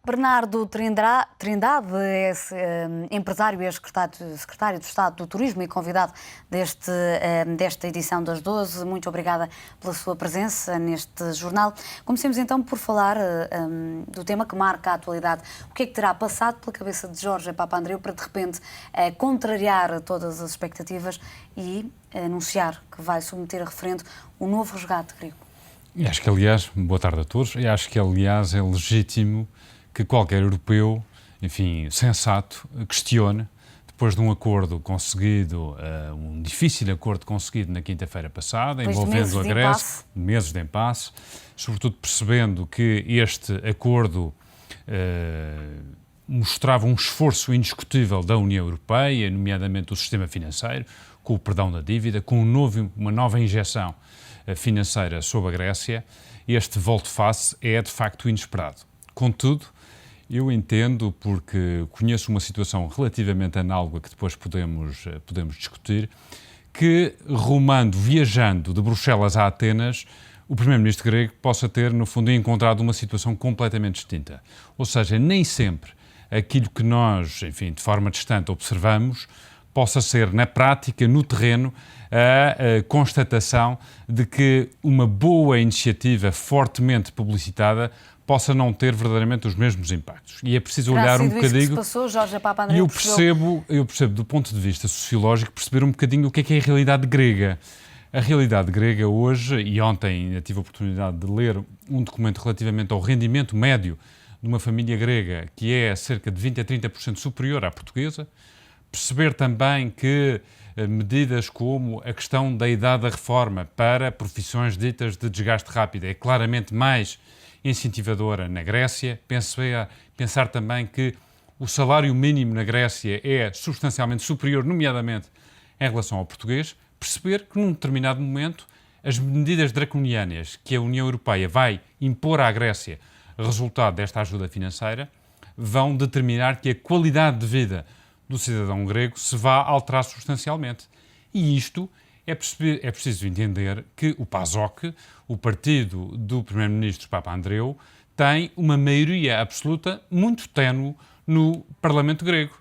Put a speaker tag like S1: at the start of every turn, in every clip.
S1: Bernardo Trindade é empresário e secretário de Estado do Turismo e convidado desta edição das 12. Muito obrigada pela sua presença neste jornal. Comecemos então por falar do tema que marca a atualidade. O que é que terá passado pela cabeça de Jorge Papandreou para, de repente, contrariar todas as expectativas e anunciar que vai submeter a referendo um novo resgate grego?
S2: E acho que, aliás, boa tarde a todos, e acho que, aliás, é legítimo que qualquer europeu, enfim, sensato, questione, depois de um acordo conseguido, um difícil acordo conseguido na quinta-feira passada, envolvendo a Grécia, meses de impasse, sobretudo percebendo que este acordo mostrava um esforço indiscutível da União Europeia, nomeadamente do sistema financeiro, com o perdão da dívida, com uma nova injeção financeira sobre a Grécia. Este volte-face é, de facto, inesperado. Contudo, eu entendo, porque conheço uma situação relativamente análoga que depois podemos discutir, que viajando de Bruxelas a Atenas, o primeiro-ministro grego possa ter, no fundo, encontrado uma situação completamente distinta. Ou seja, nem sempre aquilo que nós, enfim, de forma distante observamos, possa ser, na prática, no terreno, a constatação de que uma boa iniciativa fortemente publicitada possa não ter verdadeiramente os mesmos impactos. E é preciso olhar um bocadinho...
S1: Isso que se passou, Jorge Papandreou
S2: eu percebo, do ponto de vista sociológico, perceber um bocadinho o que é a realidade grega. A realidade grega hoje, e ontem ainda tive a oportunidade de ler um documento relativamente ao rendimento médio de uma família grega, que é cerca de 20% a 30% superior à portuguesa, perceber também que medidas como a questão da idade da reforma para profissões ditas de desgaste rápido é claramente mais incentivadora na Grécia. Pensar também que o salário mínimo na Grécia é substancialmente superior, nomeadamente em relação ao português. Perceber que num determinado momento as medidas draconianas que a União Europeia vai impor à Grécia, resultado desta ajuda financeira, vão determinar que a qualidade de vida do cidadão grego se vá alterar substancialmente. E isto é preciso entender que o PASOK, o partido do primeiro-ministro Papandreou, tem uma maioria absoluta muito ténue no Parlamento grego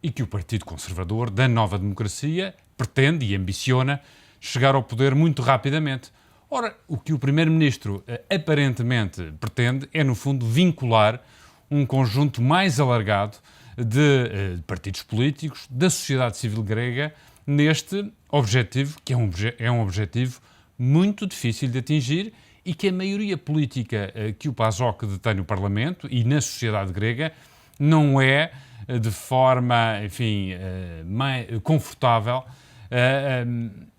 S2: e que o Partido Conservador da Nova Democracia pretende e ambiciona chegar ao poder muito rapidamente. Ora, o que o primeiro-ministro aparentemente pretende é, no fundo, vincular um conjunto mais alargado de partidos políticos, da sociedade civil grega, neste objetivo, que é um objetivo muito difícil de atingir e que a maioria política que o PASOK detém no Parlamento e na sociedade grega não é de forma, enfim, mais confortável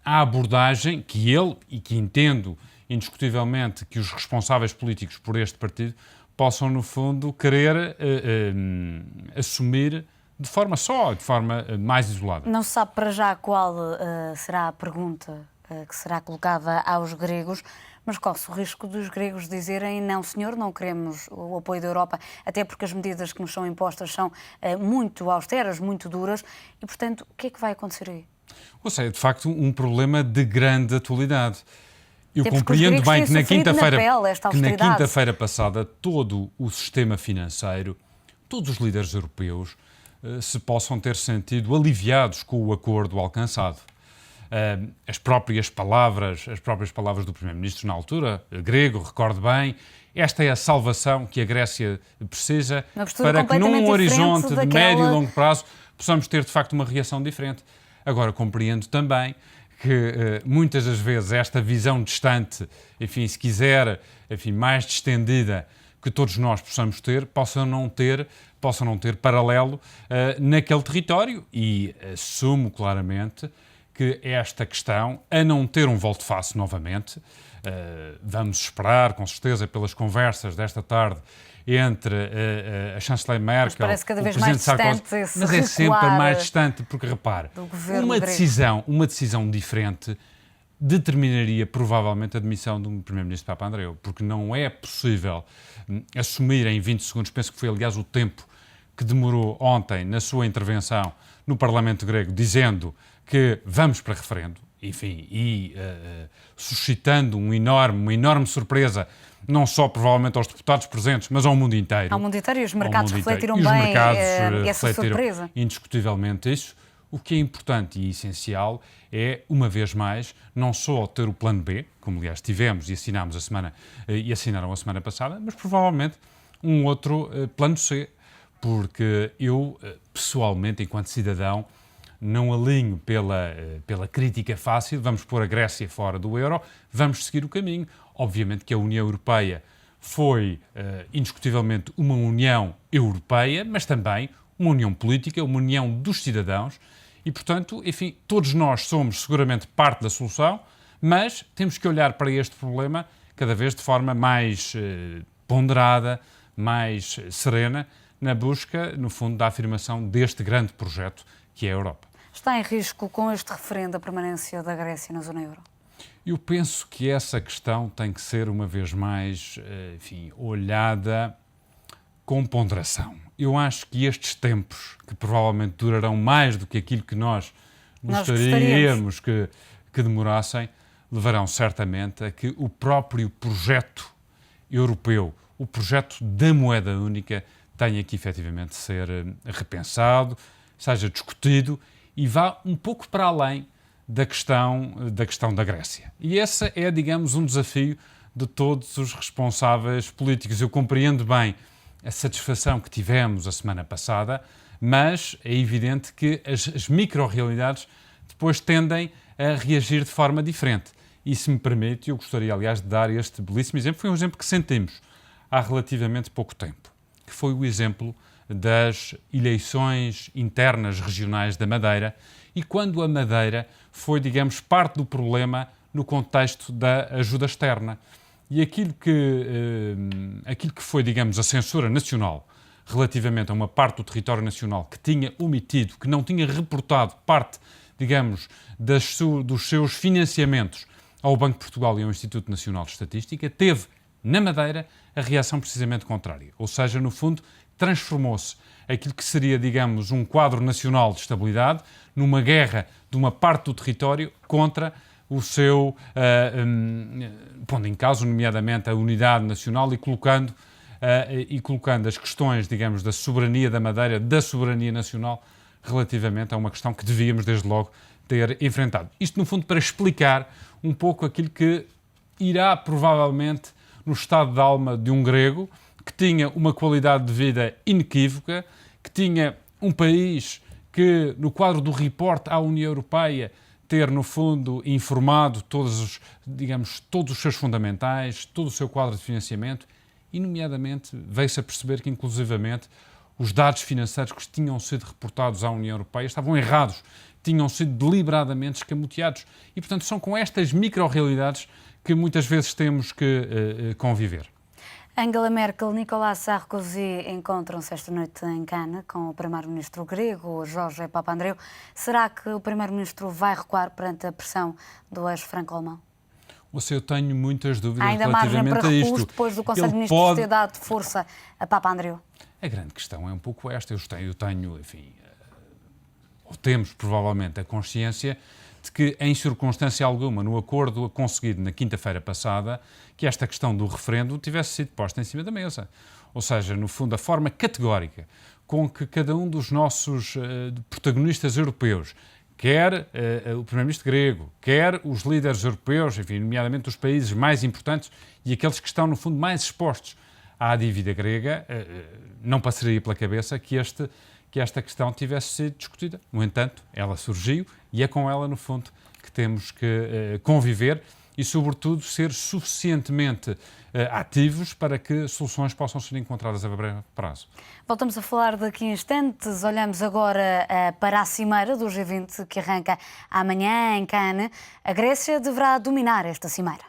S2: a abordagem que ele, e que entendo indiscutivelmente que os responsáveis políticos por este partido possam, no fundo, querer assumir de forma mais isolada.
S1: Não se sabe para já qual será a pergunta que será colocada aos gregos, mas corre-se o risco dos gregos dizerem não, senhor, não queremos o apoio da Europa, até porque as medidas que nos são impostas são muito austeras, muito duras, e, portanto, o que é que vai acontecer aí?
S2: Ou seja, de facto, um problema de grande atualidade. Eu compreendo bem que na quinta-feira passada todo o sistema financeiro, todos os líderes europeus se possam ter sentido aliviados com o acordo alcançado. As próprias palavras do primeiro-ministro na altura, grego, recordo bem, esta é a salvação que a Grécia precisa para que num horizonte de médio e longo prazo possamos ter de facto uma reação diferente. Agora compreendo também que muitas das vezes esta visão distante, enfim, se quiser, enfim, mais distendida que todos nós possamos ter, possam não ter paralelo naquele território, e assumo claramente que esta questão, a não ter um volte-face novamente, vamos esperar, com certeza, pelas conversas desta tarde entre a chanceler Merkel,
S1: mas cada vez
S2: o presidente Sarkozy,
S1: mas
S2: é sempre mais distante, porque repare, uma decisão diferente determinaria provavelmente a demissão do primeiro-ministro Papandreou, porque não é possível assumir em 20 segundos, penso que foi aliás o tempo que demorou ontem na sua intervenção no Parlamento grego, dizendo que vamos para referendo. suscitando uma enorme surpresa, não só provavelmente aos deputados presentes, mas ao mundo inteiro.
S1: Ao mundo inteiro, e os mercados refletiram
S2: bem
S1: essa surpresa.
S2: Indiscutivelmente isso. O que é importante e essencial é, uma vez mais, não só ter o plano B, como aliás tivemos e assinaram a semana passada, mas provavelmente um outro plano C, porque eu, pessoalmente, enquanto cidadão, não alinho pela crítica fácil, vamos pôr a Grécia fora do euro, vamos seguir o caminho. Obviamente que a União Europeia foi, indiscutivelmente, uma União Europeia, mas também uma união política, uma união dos cidadãos, e, portanto, enfim, todos nós somos seguramente parte da solução, mas temos que olhar para este problema cada vez de forma mais ponderada, mais serena, na busca, no fundo, da afirmação deste grande projeto que é a Europa.
S1: Está em risco, com este referendo, a permanência da Grécia na zona euro?
S2: Eu penso que essa questão tem que ser, uma vez mais, olhada com ponderação. Eu acho que estes tempos, que provavelmente durarão mais do que aquilo que nós gostaríamos que demorassem, levarão certamente a que o próprio projeto europeu, o projeto da moeda única, tenha que efetivamente ser repensado, seja discutido e vá um pouco para além da questão da Grécia. E esse é, digamos, um desafio de todos os responsáveis políticos. Eu compreendo bem a satisfação que tivemos a semana passada, mas é evidente que as micro-realidades depois tendem a reagir de forma diferente. E, se me permite, eu gostaria, aliás, de dar este belíssimo exemplo. Foi um exemplo que sentimos há relativamente pouco tempo, que foi o exemplo das eleições internas regionais da Madeira, e quando a Madeira foi, digamos, parte do problema no contexto da ajuda externa. E aquilo que foi, digamos, a censura nacional relativamente a uma parte do território nacional que tinha omitido, que não tinha reportado parte, digamos, dos seus financiamentos ao Banco de Portugal e ao Instituto Nacional de Estatística, teve, na Madeira, a reação precisamente contrária. Ou seja, no fundo, transformou-se aquilo que seria, digamos, um quadro nacional de estabilidade numa guerra de uma parte do território contra o seu, pondo em causa, nomeadamente, a unidade nacional e colocando as questões, digamos, da soberania da Madeira, da soberania nacional, relativamente a uma questão que devíamos, desde logo, ter enfrentado. Isto, no fundo, para explicar um pouco aquilo que irá, provavelmente, no estado de alma de um grego, que tinha uma qualidade de vida inequívoca, que tinha um país que, no quadro do report à União Europeia, ter, no fundo, informado todos os seus fundamentais, todo o seu quadro de financiamento, e, nomeadamente, veio-se a perceber que, inclusivamente, os dados financeiros que tinham sido reportados à União Europeia estavam errados, tinham sido deliberadamente escamoteados. E, portanto, são com estas micro-realidades que muitas vezes temos que conviver.
S1: Angela Merkel e Nicolas Sarkozy encontram-se esta noite em Cannes com o primeiro-ministro grego, Jorge Papandreou. Será que o primeiro-ministro vai recuar perante a pressão do ex-franco-alemão?
S2: Eu tenho muitas dúvidas
S1: ainda margem para recurso depois do Conselho de Ministros ter dado força a Papandreou?
S2: A grande questão é um pouco esta. Eu tenho, ou temos provavelmente a consciência de que, em circunstância alguma, no acordo conseguido na quinta-feira passada, que esta questão do referendo tivesse sido posta em cima da mesa. Ou seja, no fundo, a forma categórica com que cada um dos nossos protagonistas europeus, quer o primeiro-ministro grego, quer os líderes europeus, nomeadamente os países mais importantes e aqueles que estão, no fundo, mais expostos à dívida grega, não passaria pela cabeça que esta questão tivesse sido discutida. No entanto, ela surgiu e é com ela, no fundo, que temos que conviver e, sobretudo, ser suficientemente ativos para que soluções possam ser encontradas a breve prazo.
S1: Voltamos a falar daqui a instantes. Olhamos agora para a cimeira do G20 que arranca amanhã em Cannes. A Grécia deverá dominar esta cimeira.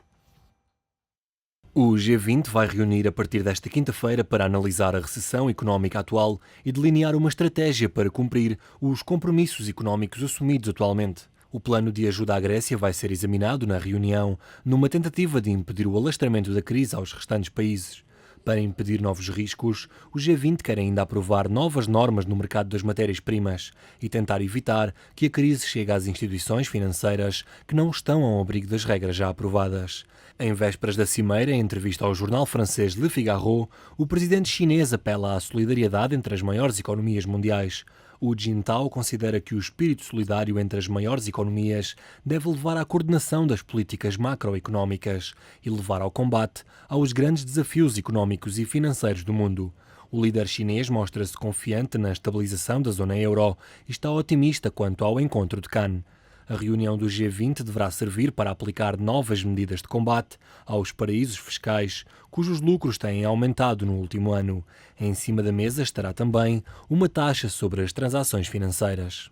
S3: O G20 vai reunir a partir desta quinta-feira para analisar a recessão económica atual e delinear uma estratégia para cumprir os compromissos económicos assumidos atualmente. O plano de ajuda à Grécia vai ser examinado na reunião, numa tentativa de impedir o alastramento da crise aos restantes países. Para impedir novos riscos, o G20 quer ainda aprovar novas normas no mercado das matérias-primas e tentar evitar que a crise chegue às instituições financeiras que não estão ao abrigo das regras já aprovadas. Em vésperas da cimeira, em entrevista ao jornal francês Le Figaro, o presidente chinês apela à solidariedade entre as maiores economias mundiais. O Jintao considera que o espírito solidário entre as maiores economias deve levar à coordenação das políticas macroeconómicas e levar ao combate aos grandes desafios económicos e financeiros do mundo. O líder chinês mostra-se confiante na estabilização da zona euro e está otimista quanto ao encontro de Cannes. A reunião do G20 deverá servir para aplicar novas medidas de combate aos paraísos fiscais, cujos lucros têm aumentado no último ano. Em cima da mesa estará também uma taxa sobre as transações financeiras.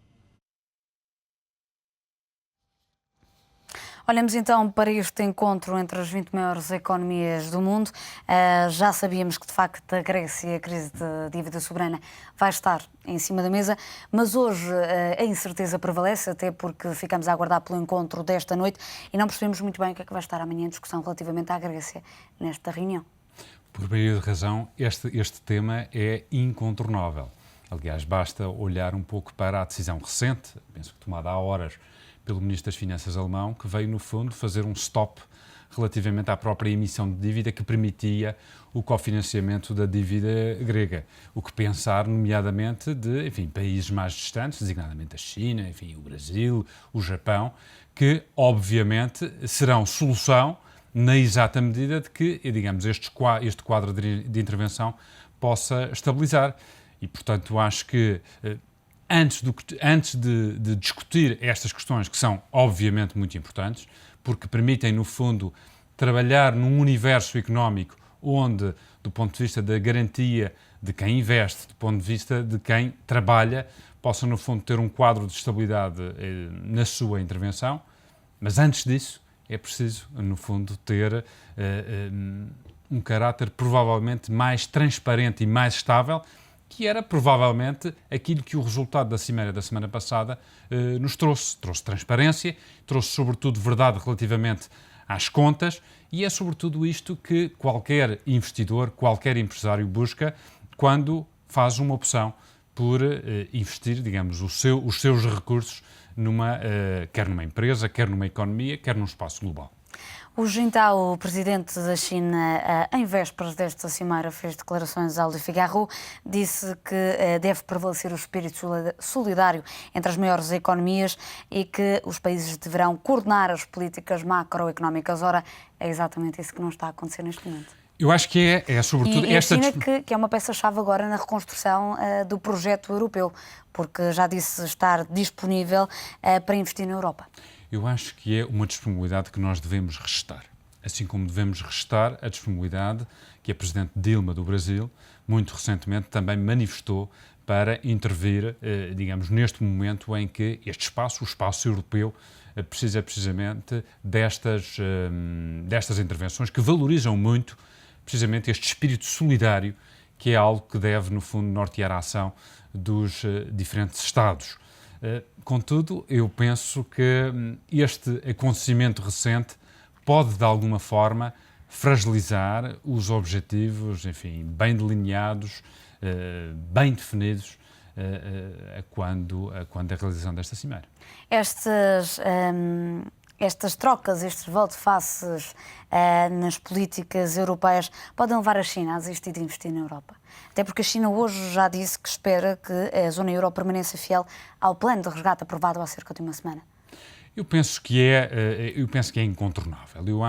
S1: Olhamos então para este encontro entre as 20 maiores economias do mundo. Já sabíamos que, de facto, a Grécia e a crise de dívida soberana vai estar em cima da mesa, mas hoje a incerteza prevalece, até porque ficamos a aguardar pelo encontro desta noite e não percebemos muito bem o que é que vai estar amanhã em discussão relativamente à Grécia nesta reunião.
S2: Por meio de razão, este tema é incontornável. Aliás, basta olhar um pouco para a decisão recente, penso que tomada há horas, pelo Ministro das Finanças alemão, que veio, no fundo, fazer um stop relativamente à própria emissão de dívida que permitia o cofinanciamento da dívida grega. O que pensar, nomeadamente, de países mais distantes, designadamente a China, o Brasil, o Japão, que, obviamente, serão solução na exata medida de que, digamos, este quadro de intervenção possa estabilizar. E, portanto, acho que antes de discutir estas questões, que são obviamente muito importantes, porque permitem, no fundo, trabalhar num universo económico onde, do ponto de vista da garantia de quem investe, do ponto de vista de quem trabalha, possa, no fundo, ter um quadro de estabilidade na sua intervenção. Mas antes disso, é preciso, no fundo, ter um caráter provavelmente mais transparente e mais estável, que era provavelmente aquilo que o resultado da cimeira da semana passada nos trouxe. Trouxe transparência, trouxe sobretudo verdade relativamente às contas e é sobretudo isto que qualquer investidor, qualquer empresário busca quando faz uma opção por investir, digamos, os seus recursos quer numa empresa, quer numa economia, quer num espaço global.
S1: O Jintao, o presidente da China, em vésperas desta cimeira, fez declarações ao Le Figaro, disse que deve prevalecer o espírito solidário entre as maiores economias e que os países deverão coordenar as políticas macroeconómicas. Ora, é exatamente isso que não está a acontecer neste momento.
S2: Eu acho que é sobretudo
S1: e esta... a China que é uma peça-chave agora na reconstrução do projeto europeu, porque já disse estar disponível para investir na Europa.
S2: Eu acho que é uma disponibilidade que nós devemos restar, assim como devemos restar a disponibilidade que a Presidente Dilma do Brasil, muito recentemente, também manifestou para intervir, digamos, neste momento em que este espaço, o espaço europeu, precisa precisamente destas intervenções que valorizam muito precisamente este espírito solidário, que é algo que deve, no fundo, nortear a ação dos diferentes Estados. Contudo, eu penso que este acontecimento recente pode, de alguma forma, fragilizar os objetivos, bem delineados, bem definidos, quando a realização desta cimeira.
S1: Estas trocas, estes volte-faces nas políticas europeias podem levar a China a desistir de investir na Europa. Até porque a China hoje já disse que espera que a zona euro permaneça fiel ao plano de resgate aprovado há cerca de uma semana.
S2: Eu penso que é incontornável. Eu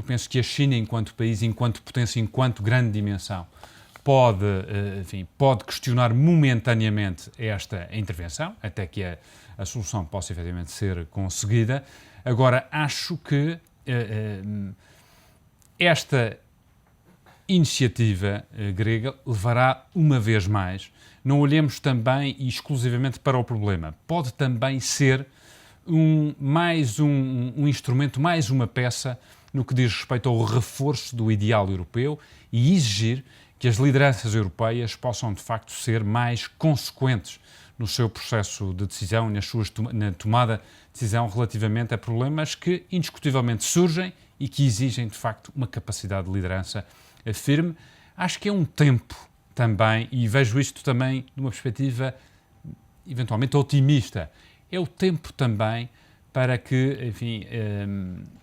S2: penso que a China, enquanto país, enquanto potência, enquanto grande dimensão, pode questionar momentaneamente esta intervenção, até que a solução possa efetivamente ser conseguida. Agora, acho que esta iniciativa grega levará, uma vez mais, não olhemos também e exclusivamente para o problema. Pode também ser mais um instrumento, mais uma peça no que diz respeito ao reforço do ideal europeu e exigir que as lideranças europeias possam, de facto, ser mais consequentes no seu processo de decisão, na tomada de decisão relativamente a problemas que indiscutivelmente surgem e que exigem, de facto, uma capacidade de liderança firme. Acho que é um tempo também, e vejo isto também de uma perspectiva eventualmente otimista, é o tempo também para que, enfim,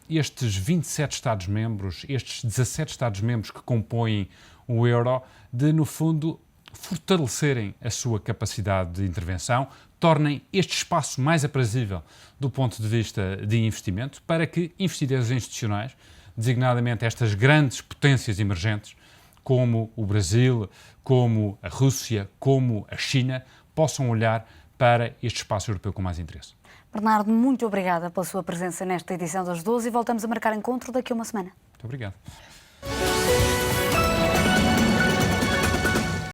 S2: estes 27 Estados-membros, estes 17 Estados-membros que compõem o euro, de, no fundo, fortalecerem a sua capacidade de intervenção, tornem este espaço mais aprazível do ponto de vista de investimento, para que investidores institucionais, designadamente estas grandes potências emergentes, como o Brasil, como a Rússia, como a China, possam olhar para este espaço europeu com mais interesse.
S1: Bernardo, muito obrigada pela sua presença nesta edição das 12 e voltamos a marcar encontro daqui a uma semana.
S2: Muito obrigado.